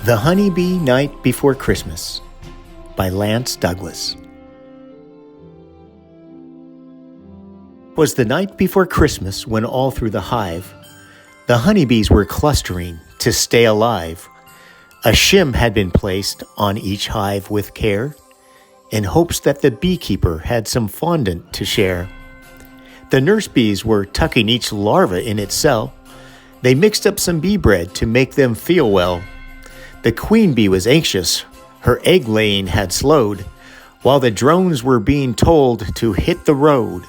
The Honeybee Night Before Christmas by Lance Douglas. It was the night before Christmas when all through the hive, the honeybees were clustering to stay alive. A shim had been placed on each hive with care, in hopes that the beekeeper had some fondant to share. The nurse bees were tucking each larva in its cell. They mixed up some bee bread to make them feel well. The queen bee was anxious, her egg laying had slowed, while the drones were being told to hit the road.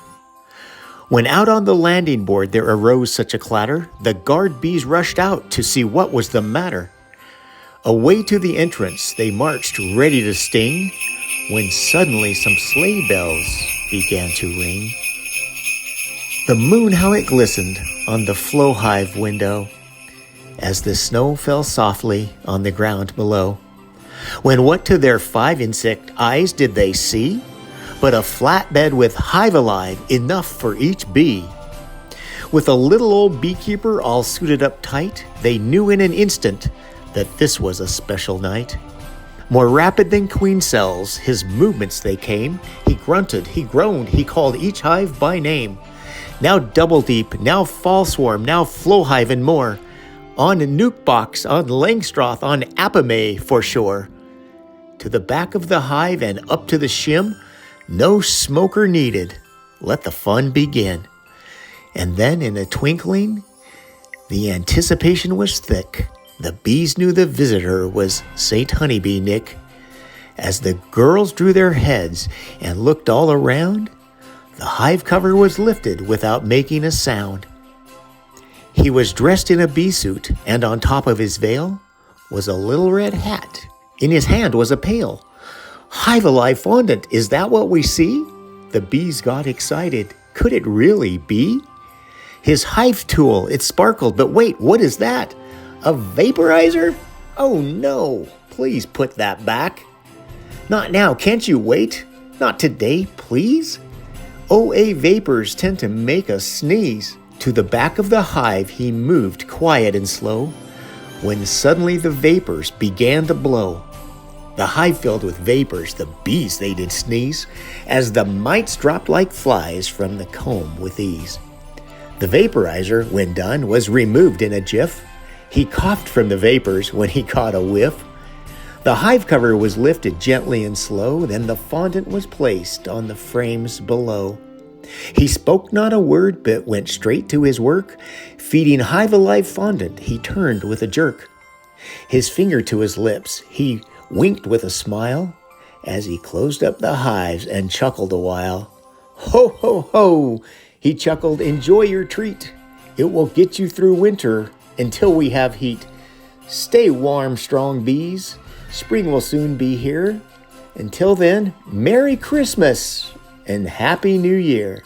When out on the landing board there arose such a clatter, the guard bees rushed out to see what was the matter. Away to the entrance they marched ready to sting, when suddenly some sleigh bells began to ring. The moon, how it glistened on the flow hive window, as the snow fell softly on the ground below. When what to their 5 insect eyes did they see? But a flatbed with hive alive, enough for each bee. With a little old beekeeper all suited up tight, they knew in an instant that this was a special night. More rapid than queen cells, his movements they came. He grunted, he groaned, he called each hive by name. Now double deep, now fall swarm, now flow hive and more. On nuke box, on Langstroth, on Apamay for sure. To the back of the hive and up to the shim, no smoker needed. Let the fun begin. And then in a twinkling, the anticipation was thick. The bees knew the visitor was Saint Honeybee Nick. As the girls drew their heads and looked all around, the hive cover was lifted without making a sound. He was dressed in a bee suit, and on top of his veil was a little red hat. In his hand was a pail. Hive alive fondant, is that what we see? The bees got excited. Could it really be? His hive tool, it sparkled, but wait, what is that? A vaporizer? Oh no, please put that back. Not now, can't you wait? Not today, please? OA vapors tend to make us sneeze. To the back of the hive he moved quiet and slow, when suddenly the vapors began to blow. The hive filled with vapors, the bees they did sneeze, as the mites dropped like flies from the comb with ease. The vaporizer, when done, was removed in a jiff. He coughed from the vapors when he caught a whiff. The hive cover was lifted gently and slow, then the fondant was placed on the frames below. He spoke not a word, but went straight to his work. Feeding hive alive fondant, he turned with a jerk. His finger to his lips, he winked with a smile, as he closed up the hives and chuckled a while. Ho, ho, ho, he chuckled, enjoy your treat. It will get you through winter until we have heat. Stay warm, strong bees. Spring will soon be here. Until then, Merry Christmas and Happy New Year.